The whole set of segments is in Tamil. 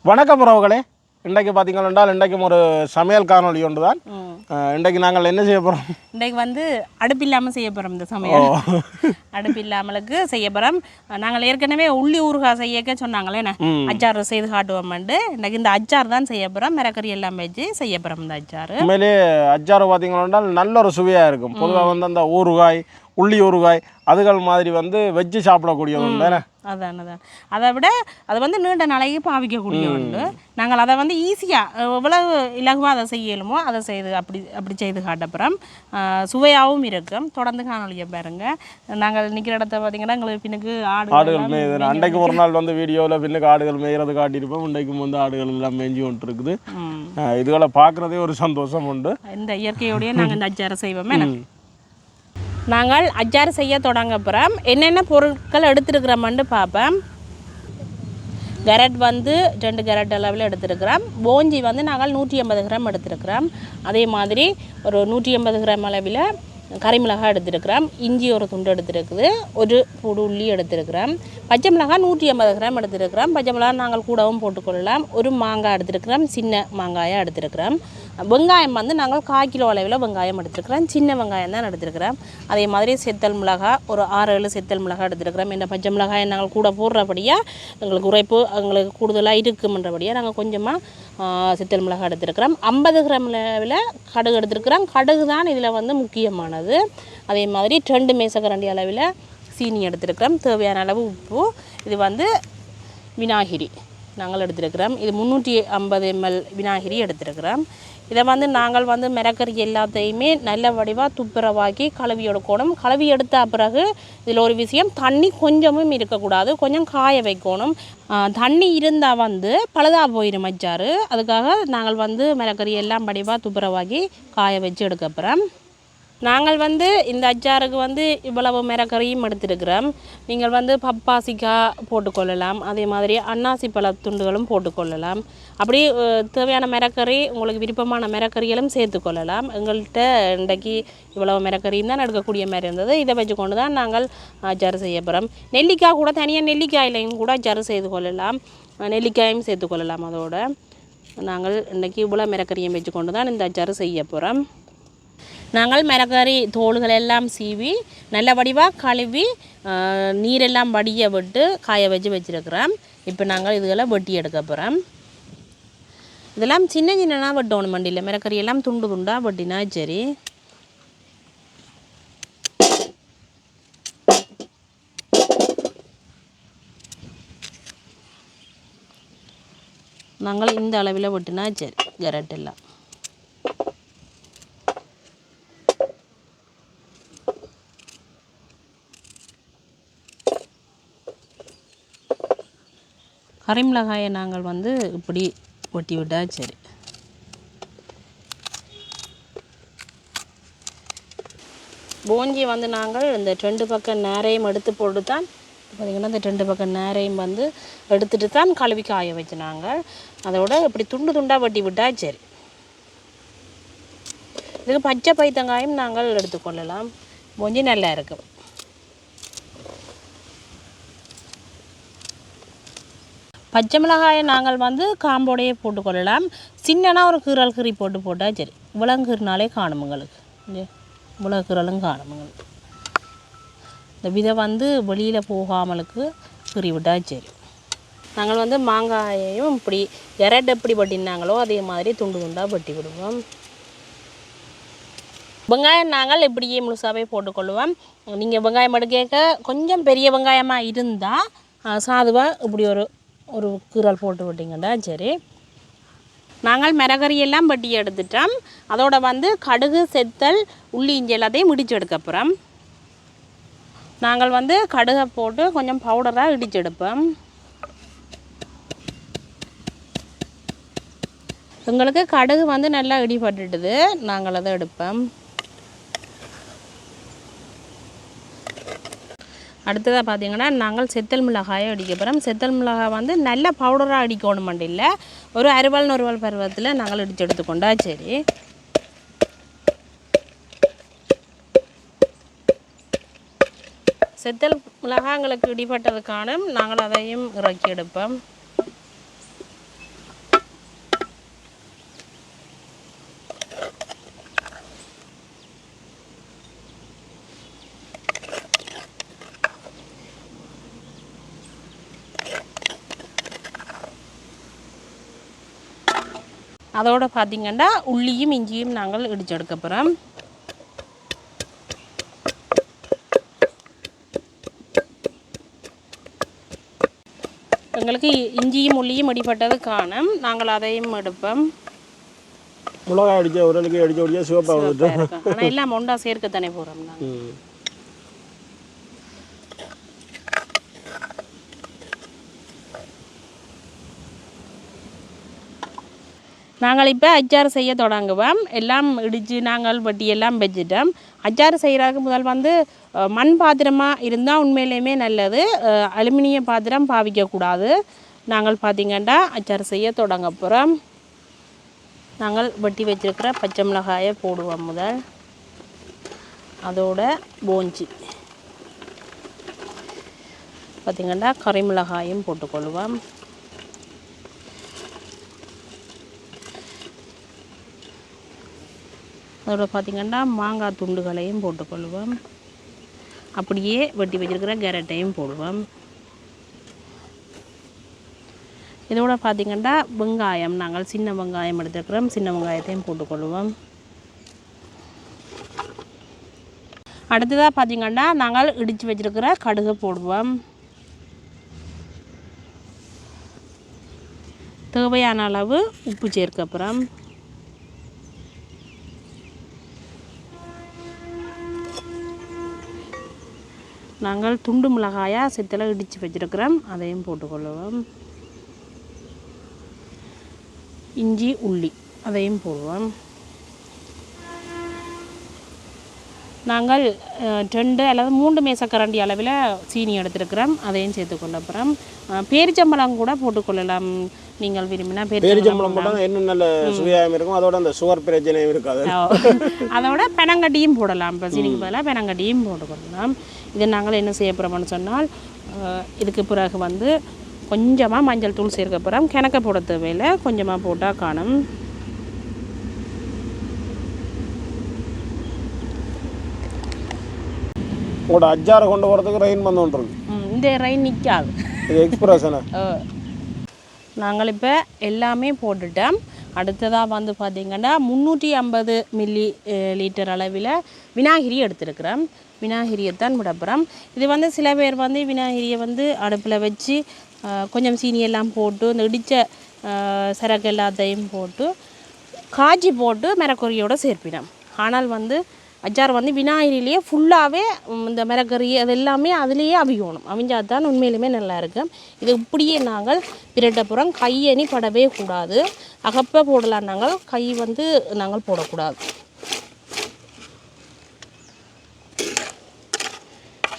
வணக்கம் உறவுகளே, இன்றைக்கு பார்த்தீங்கன்னா இன்றைக்கு ஒரு சமையல் காணொலி ஒன்று தான். இன்றைக்கு நாங்கள் என்ன செய்ய போகிறோம்? இன்றைக்கு வந்து அடுப்பு இல்லாமல் செய்ய போகிறோம். இந்த சமையல் அடுப்பு இல்லாமலுக்கு செய்ய போகிறோம். நாங்கள் ஏற்கனவே உள்ளி ஊறுகாய் செய்யக்க சொன்னாங்களே அச்சார் செய்து காட்டுவோம்ட்டு. இன்றைக்கு இந்த அச்சார் தான் செய்ய போகிறோம். மிரக்கறி எல்லாம் வச்சு செய்ய போகிறோம். இந்த அச்சார் உண்மையிலே அச்சார் பார்த்தீங்கன்னா நல்ல ஒரு சுவையாக இருக்கும். பொதுவாக வந்து அந்த ஊறுகாய், உள்ளி ஊறுகாய் அதுகள் மாதிரி வந்து வச்சு சாப்பிடக்கூடிய ஒன்று தானே. அதான் அதை விட அது வந்து நீண்ட நாளைக்கு பாவிக்கக்கூடிய ஒன்று. நாங்கள் அதை வந்து ஈஸியாக எவ்வளவு இலகுவாக அதை செய்யலுமோ அதை செய்து அப்படி செய்து காட்டப்புறம் சுவையாகவும் இருக்கும். தொடர்ந்து காணொலியை பாருங்க. நாங்கள் நிற்கிற இடத்த பார்த்தீங்கன்னா எங்களுக்கு பின்னுக்கு ஆடுகள் மேயுது. அன்றைக்கு ஒரு நாள் வந்து வீடியோவில் பின்னுக்கு ஆடுகள் மேய்கிறது காட்டியிருப்போம். இன்றைக்கும் வந்து ஆடுகள் எல்லாம் மேய்ஞ்சி கொண்டு இருக்குது. இதுகளை பார்க்குறதே ஒரு சந்தோஷம் உண்டு. இந்த இயற்கையோடையே நாங்கள் இந்த அச்சாரை செய்வோமே. நாங்கள் அச்சார் செய்ய தொடங்க அப்புறம் என்னென்ன பொருட்கள் எடுத்துருக்கிறோம்னு பார்ப்போம். கேரட் வந்து 2 கேரட் அளவில் எடுத்துருக்கிறோம். போஞ்சி வந்து நாங்கள் 180 கிராம் எடுத்துருக்கிறோம். அதே மாதிரி ஒரு 180 கிராம் அளவில் கறிமிளகாய் எடுத்துருக்கிறோம். இஞ்சி ஒரு துண்டு எடுத்துருக்குது. ஒரு பூடு உள்ளி எடுத்துருக்கிறோம். பச்சை மிளகாய் 180 கிராம் எடுத்துருக்கிறோம். பச்சை மிளகாய் நாங்கள் கூடவும் போட்டுக்கொள்ளலாம். ஒரு மாங்காய் எடுத்துருக்கிறோம். சின்ன மாங்காயாக எடுத்துருக்கிறோம். வெங்காயம் வந்து நாங்கள் 1/4 கிலோ அளவில் வெங்காயம் எடுத்துருக்கிறோம். சின்ன வெங்காயம் தான் எடுத்துருக்கிறோம். அதே மாதிரி செத்தல் மிளகாய் ஒரு 6-7 செத்தல் மிளகாய் எடுத்துருக்கிறோம். இந்த பச்சை மிளகாயை நாங்கள் கூட போடுறபடியாக எங்களுக்கு உரைப்பு எங்களுக்கு கூடுதலாக இருக்குமன்றபடியாக நாங்கள் கொஞ்சமாக செத்தல் மிளகாய் எடுத்துருக்கிறோம். 50 கிராம் அளவில் கடுகு எடுத்துருக்கிறோம். கடுகு தான் இதில் வந்து முக்கியமானது. அதே மாதிரி 2 மேசக்கரண்டி அளவில் சீனி எடுத்துருக்கிறோம். தேவையான அளவு உப்பு. இது வந்து விநாகிரி நாங்கள் எடுத்துருக்கிறோம். இது 350 ml விநாகிரி எடுத்துருக்கிறோம். இதை வந்து நாங்கள் வந்து மிரக்கறி எல்லாத்தையுமே நல்ல வடிவாக துப்புரவாக்கி கழுவி எடுக்கணும். கழுவி எடுத்த பிறகு இதில் ஒரு விஷயம், தண்ணி கொஞ்சமும் இருக்கக்கூடாது, கொஞ்சம் காய வைக்கணும். தண்ணி இருந்தால் வந்து பழுதாக போயிடும் அச்சார். அதுக்காக நாங்கள் வந்து மிரக்கறி எல்லாம் வடிவாக துப்புரவாக்கி காய வச்சு எடுக்கப்புறம் நாங்கள் வந்து இந்த அச்சாருக்கு வந்து இவ்வளவு மிரக்கறியும் எடுத்துருக்கிறோம். நீங்கள் வந்து பப்பாசிக்காய் போட்டுக்கொள்ளலாம். அதே மாதிரி அன்னாசி பழ துண்டுகளும் போட்டுக்கொள்ளலாம். அப்படி தேவையான மிரக்கறி உங்களுக்கு விருப்பமான மிரக்கறிகளும் சேர்த்துக்கொள்ளலாம். எங்கள்கிட்ட இன்றைக்கு இவ்வளவு மிரக்கறியும் தான் எடுக்கக்கூடிய மாதிரி இருந்தது. இதை வச்சு கொண்டு தான் நாங்கள் அச்சார் செய்ய போகிறோம். நெல்லிக்காய் கூட தனியாக நெல்லிக்காயிலையும் கூட அச்சார் செய்து கொள்ளலாம். நெல்லிக்காயும் சேர்த்துக்கொள்ளலாம். அதோடு நாங்கள் இன்றைக்கி இவ்வளோ மிரக்கறியும் வச்சு கொண்டு தான் இந்த அச்சார் செய்ய போகிறோம். நாங்கள் மிரக்கறி தோள்கள் எல்லாம் சீவி நல்ல வடிவாக கழுவி நீரெல்லாம் வடிய விட்டு காய வச்சுருக்கிறோம். இப்போ நாங்கள் இதுகளை வெட்டி எடுக்க போகிறோம். இதெல்லாம் சின்ன சின்னனா வெட்டணும். மண்டியில் மிரக்கறி எல்லாம் துண்டு துண்டாக வெட்டினா சரி. நாங்கள் இந்த அளவில் வெட்டினா சரி. கேரட் எல்லாம் கறிமிளகாயை நாங்கள் வந்து இப்படி ஒட்டி விட்டால் சரி. போஞ்சி வந்து நாங்கள் இந்த 2 பக்கம் நேரையும் எடுத்து போட்டு தான் பார்த்திங்கன்னா இந்த 2 பக்கம் நேரையும் வந்து எடுத்துகிட்டு தான் கழுவி காய வச்சு நாங்கள் அதோட இப்படி துண்டு துண்டாக வெட்டி விட்டால் சரி. இதுக்கு பச்சை பைத்தங்காயும் நாங்கள் எடுத்துக்கொள்ளலாம். போஞ்சி நல்லா இருக்கும். பச்சை மிளகாயை நாங்கள் வந்து காம்போடையே போட்டுக்கொள்ளலாம். சின்னனா ஒரு கீரல் கீரி போட்டால் சரி. இவ்வளங்கீரினாலே காணும் உங்களுக்கு. இவ்வளோ கீரலும் காணும் உங்களுக்கு. இந்த விதை வந்து வெளியில் போகாமலுக்கு கீறி விட்டால் சரி. நாங்கள் வந்து மாங்காயையும் இப்படி கேரட் எப்படி வெட்டினாங்களோ அதே மாதிரி துண்டு துண்டாக வெட்டி விடுவோம். வெங்காயம் நாங்கள் இப்படியே முழுசாகவே போட்டுக்கொள்ளுவோம். நீங்கள் வெங்காயம் எடுக்க கொஞ்சம் பெரிய வெங்காயமாக இருந்தால் சாதுவாக இப்படி ஒரு கீரல் போட்டு விட்டிங்கன்னா சரி. நாங்கள் மிரகரியெல்லாம் வெட்டி எடுத்துட்டோம். அதோட வந்து கடுகு செத்தல் உள்ளி இஞ்சி எல்லாத்தையும் இடித்து எடுக்க போகிறோம். நாங்கள் வந்து கடுகை போட்டு கொஞ்சம் பவுடராக இடித்து எடுப்போம். எங்களுக்கு கடுகு வந்து நல்லா இடிபட்டுடுது. நாங்கள் அதை எடுப்போம். அடுத்ததாக பார்த்திங்கன்னா நாங்கள் செத்தல் மிளகாயை அடிக்க போகிறோம். செத்தல் மிளகாய் வந்து நல்ல பவுடராக அடிக்கணும் மண்டியில் ஒரு 60-100 பருவத்தில் நாங்கள் இடித்து எடுத்துக்கொண்டா சரி. செத்தல் மிளகாய் எங்களுக்கு இடிபட்டதுக்கான நாங்கள் அதையும் இறக்கி எடுப்போம். அதோட பார்த்திங்கன்னா உள்ளியும் இஞ்சியும் நாங்கள் இடிச்சு எடுக்க போகிறோம். எங்களுக்கு இஞ்சியும் உள்ளியும் அடிப்பட்டது காணும், நாங்கள் அதையும் எடுப்போம். மிளகாய் அடிச்ச உரலுக்கு அடிச்ச ஒடியா சிவப்பாக வந்துட்டு, ஆனால் எல்லாம் ஒன்றா சேர்க்கத்தானே போகிறோம். நாங்கள் இப்போ அச்சாறு செய்ய தொடங்குவோம். எல்லாம் இடித்து நாங்கள் வட்டி எல்லாம் வச்சுட்டோம். அச்சாறு செய்கிறதுக்கு முதல் வந்து மண் பாத்திரமாக இருந்தால் உண்மையிலேயுமே நல்லது. அலுமினிய பாத்திரம் பாவிக்கக்கூடாது. நாங்கள் பார்த்திங்கன்னா அச்சாறு செய்ய தொடங்க போகிறோம். நாங்கள் வெட்டி வச்சுருக்கிற பச்சை மிளகாயை போடுவோம் முதல். அதோட போஞ்சி பார்த்திங்கன்னா கறி மிளகாயும் போட்டுக்கொள்வோம். அதோட பார்த்திங்கன்னா மாங்காய் துண்டுகளையும் போட்டுக்கொள்வோம். அப்படியே வெட்டி வச்சுருக்கிற கேரட்டையும் போடுவோம். இதோட பார்த்திங்கன்னா வெங்காயம், நாங்கள் சின்ன வெங்காயம் எடுத்துக்கிறோம், சின்ன வெங்காயத்தையும் போட்டுக்கொள்வோம். அடுத்ததாக பார்த்திங்கன்னா நாங்கள் இடித்து வச்சுருக்கிற கடுகு போடுவோம். தேவையான அளவு உப்பு சேர்க்க அப்புறம் நாங்கள் துண்டு மிளகாயா சித்தலை இடித்து வச்சுருக்கிறோம், அதையும் போட்டுக்கொள்வோம். இஞ்சி உள்ளி அதையும் போடுவோம். நாங்கள் 2 அல்லது 3 மேசக்கரண்டி அளவில் சீனி எடுத்துருக்கிறோம், அதையும் சேர்த்துக்கொள்ள அப்புறம் பேரிச்சம்பழம் கூட போட்டுக்கொள்ளலாம். நீங்கள் விரும்பினா பேரிச்சம்பழம் போட்டால் இன்னும் நல்ல சுவையாக இருக்கும். அதோட அந்த சுகர் பிரச்சனையும் இருக்காது. அதோட பெனங்கட்டியும் போடலாம். இப்போ சீனிக்கு பதிலாக பெனங்கட்டியும் போட்டுக்கொள்ளலாம். இதை நாங்கள் என்ன செய்ய போகிறோம்னு சொன்னால், இதுக்கு பிறகு வந்து கொஞ்சமாக மஞ்சள் தூள் சேர்க்க போகிறோம். கிணக்க போட தேவையில்லை, கொஞ்சமாக போட்டால் காணும். உங்களோட அச்சாரை கொண்டு போகிறதுக்கு ரெயின் வந்து கொண்டிருக்கு. இந்த ரெயின் நிற்காது, இது எக்ஸ்பிரஷனா. நாங்கள் இப்போ எல்லாமே போட்டுட்டோம். அடுத்ததாக வந்து பார்த்திங்கன்னா 350 மில்லி லிட்டர் அளவில் விநாகிரி எடுத்துருக்குறோம். விநாகிரியைத்தான் விடப்புறோம். இது வந்து சில பேர் வந்து விநாகிரியை வந்து அடுப்பில் வச்சு கொஞ்சம் சீனியெல்லாம் போட்டு இந்த இடித்த சரக்கு எல்லாத்தையும் போட்டு காய்ச்சி போட்டு மிரக்கறியோடு சேர்ப்பினோம். ஆனால் வந்து அச்சார் வந்து விநாயகரிலேயே ஃபுல்லாகவே இந்த மிரக்கறி அது எல்லாமே அதுலேயே அவியணும். அவிஞ்சால் தான் உண்மையிலுமே நல்லா இருக்கும். இது இப்படியே நாங்கள் பிரட்டப்புறம் கையணி படவே கூடாது. அகப்பை போடலாம், நாங்கள் கை வந்து நாங்கள் போடக்கூடாது.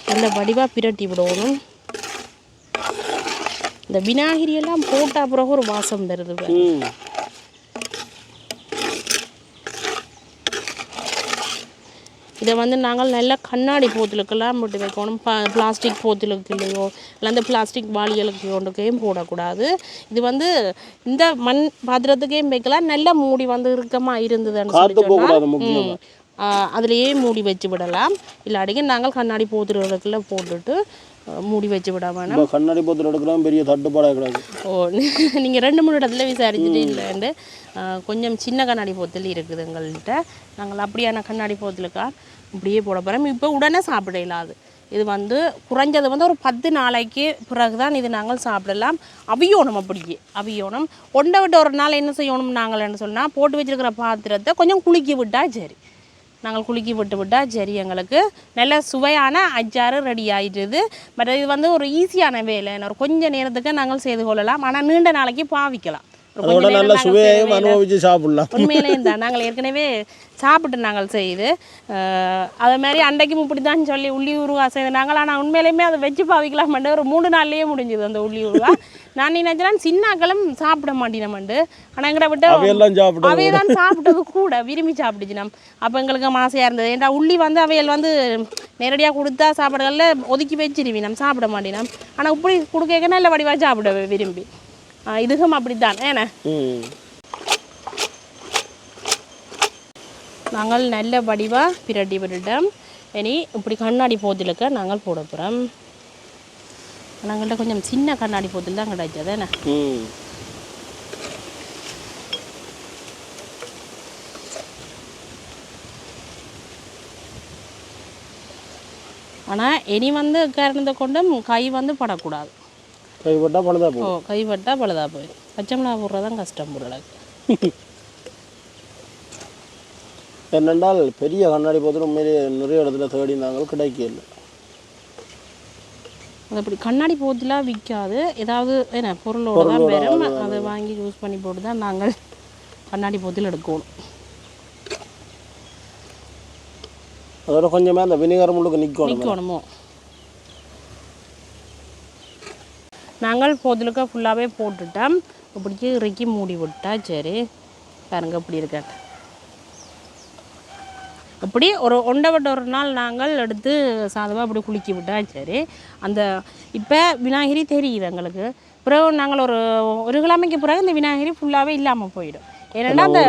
நல்ல வடிவாக பிரட்டி விடணும். இந்த விநாயகரியெல்லாம் போட்ட பிறகு ஒரு வாசம் வருது. இதை வந்து நாங்கள் நல்ல கண்ணாடி போத்தலுக்கெல்லாம் போட்டு வைக்கணும். பிளாஸ்டிக் போத்தலுக்கு இல்லையோ இல்லை அந்த பிளாஸ்டிக் வாளிகளுக்கு ஒன்றுக்கையும் போடக்கூடாது. இது வந்து இந்த மண் பாத்திரத்துக்கையும் வைக்கலாம். நல்ல மூடி வந்து இறுக்கமாக இருந்ததுன்னு சொல்லி சொன்னால் அதுலேயே மூடி வச்சு விடலாம். இல்லாட்டிக்கு நாங்கள் கண்ணாடி போத்துறதுக்குள்ள போட்டுட்டு மூடி வச்சு விட வேணும். கண்ணாடி போத்துற எடுக்கலாம், பெரிய தட்டுப்பாடாக கிடையாது. நீங்கள் 2-3 இடத்துல விசாரிச்சுட்டு இல்லைண்டு கொஞ்சம் சின்ன கண்ணாடி போத்தல் இருக்குது எங்கள்கிட்ட. நாங்கள் அப்படியான கண்ணாடி போத்தலுக்கா இப்படியே போட போகிறோம். இப்போ உடனே சாப்பிட இல்லாது. இது வந்து குறைஞ்சது வந்து ஒரு 10 நாளைக்கு பிறகு தான் இது நாங்கள் சாப்பிடலாம். அவியோணும், அப்படியே அவியோணும். ஒன்றை விட்டு ஒரு நாள் என்ன செய்யணும் நாங்கள் என்ன சொன்னால், போட்டு வச்சுருக்கிற பாத்திரத்தை கொஞ்சம் குலுக்கி விட்டால் சரி. நாங்கள் குலுக்கி விட்டால் சரி, எங்களுக்கு நல்ல சுவையான அச்சாறு ரெடி ஆகிடுது. பட் இது வந்து ஒரு ஈஸியான வேலை. ஒரு கொஞ்சம் நேரத்துக்கு நாங்கள் செய்து கொள்ளலாம். ஆனால் நீண்ட நாளைக்கு பாவிக்கலாம். நல்ல சுவையையும் அனுபவிச்சு சாப்பிடலாம். உண்மையிலேயும் தான் நாங்கள் ஏற்கனவே சாப்பிட்டு நாங்கள் செய்து அதே மாதிரி அன்றைக்கும் இப்படி தான் சொல்லி உள்ளி ஊறுகாய் செய்து நாங்கள். ஆனால் உண்மையிலேயுமே அதை வச்சு பாவிக்கலாமண்டு ஒரு 3 நாள்லேயே முடிஞ்சுது அந்த உள்ளி ஊறுகாய். நான் நினைச்சேன் சின்னாக்களும் சாப்பிட மாட்டினோம்ண்டு. ஆனால் எங்களை விட்டு அவையே தான் சாப்பிட்டது கூட விரும்பி சாப்பிடுச்சு. அப்போ எங்களுக்கு மனசையாக இருந்தது. ஏன்னா உள்ளி வந்து அவைகள் வந்து நேரடியாக கொடுத்தா சாப்பிடல ஒதுக்கி வச்சிருவி நம்ம சாப்பிட மாட்டினோம். ஆனால் இப்படி கொடுக்க நல்ல வடிவாக சாப்பிட விரும்பி. இதுவும் அப்படித்தான் ஏன்னா நாங்கள் நல்ல வடிவாக பிரட்டி விட்டுட்டோம். இனி இப்படி கண்ணாடி போத்திலுக்க நாங்கள் போட போகிறோம். நாங்கள்கிட்ட கொஞ்சம் சின்ன கண்ணாடி போத்தில் தான் கிடைச்சது என்ன. ஆனால் இனி வந்து காரணத்தை கொண்டும் கை வந்து படக்கூடாது. கைப்பட்டால் பழுதா போகும். ஓ கைப்பட்டால் பழுதா போயிடும். பச்சை மிளகா போடுறதான் கஷ்டம் பொருளுக்கு. என்னென்றால் பெரிய கண்ணாடி போட்டு உண்மையிலே நிறைய இடத்துல தேடி நாங்கள் கிடைக்கல. அது அப்படி கண்ணாடி போத்துலாம் விற்காது. ஏதாவது என்ன பொருளோடு தான் பெறும். அதை வாங்கி யூஸ் பண்ணி போட்டு தான் நாங்கள் கண்ணாடி போத்தில் எடுக்கணும். அதோட கொஞ்சமாக அந்த வினிகர் முள்ளுக்கு நிற்கணுமோ. நாங்கள் போதிலுக்கு ஃபுல்லாகவே போட்டுட்டோம். இப்படிக்கு இறக்கி மூடி விட்டா சரி. பாருங்க இப்படி இருக்க. அப்படி ஒரு ஒண்டை ஒரு நாள் நாங்கள் எடுத்து சாதமாக அப்படி குளிக்கி விட்டா சரி. அந்த இப்போ விநாயகரி தெரியுது எங்களுக்கு. பிறகு நாங்கள் ஒரு கிழமைக்கு பிறகு இந்த விநாயகரி ஃபுல்லாகவே இல்லாமல் போயிடும். ஏன்னா அந்த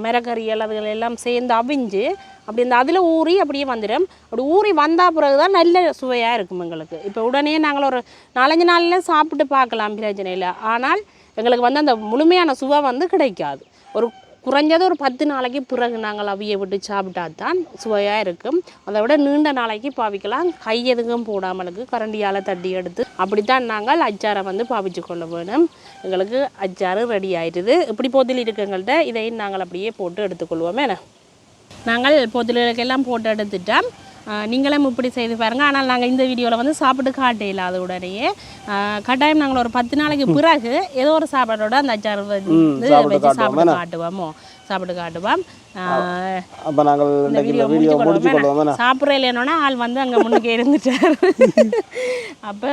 மிரக்கறிகள் அதுகள் எல்லாம் சேர்ந்து அவிஞ்சு அப்படி இந்த அதில் ஊறி அப்படியே வந்துடும். அப்படி ஊறி வந்தால் பிறகு தான் நல்ல சுவையாக இருக்கும் எங்களுக்கு. இப்போ உடனே நாங்கள் ஒரு 4-5 நாளில் சாப்பிட்டு பார்க்கலாம், பிரச்சனை இல்லை. ஆனால் எங்களுக்கு வந்து அந்த முழுமையான சுவை வந்து கிடைக்காது. ஒரு குறைஞ்சது ஒரு 10 நாளைக்கு பிறகு நாங்கள் அவிய விட்டு சாப்பிட்டா தான் சுவையாக இருக்கும். அதை விட நீண்ட நாளைக்கு பாவிக்கலாம். கை எதுக்கும் போடாமலுக்கு கரண்டியால் தட்டி எடுத்து அப்படித்தான் நாங்கள் அச்சாரை வந்து பாவிச்சு கொள்ள வேணும். எங்களுக்கு அச்சாறு ரெடி ஆயிடுது. இப்படி போத்தில் இருக்குங்கள்ட்ட இதையும் நாங்கள் அப்படியே போட்டு எடுத்துக்கொள்வோமே. நாங்கள் போத்திலுக்கெல்லாம் போட்டு எடுத்துட்டோம். நீங்களும் இப்படி செய்து பாருங்கள். ஆனால் நாங்கள் இந்த வீடியோவில் வந்து சாப்பிட்டு காட்டையில் அது உடனேயே கட்டாயம் நாங்கள் ஒரு 10 நாளைக்கு பிறகு ஏதோ ஒரு சாப்பாடோட அந்த அச்சாறு வந்து வச்சு சாப்பிட்டு காட்டுவோம். அப்போ நாங்கள் இந்த வீடியோ முடிச்சுக்கொள்வோம். சாப்பிட்ற இல்லைன்னா ஆள் வந்து அங்கே முன்னுக்கே இருந்துட்டார். அப்போ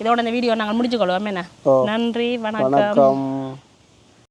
இதோட இந்த வீடியோ நாங்கள் முடிச்சுக்கொள்வோம். என்ன நன்றி, வணக்கம்.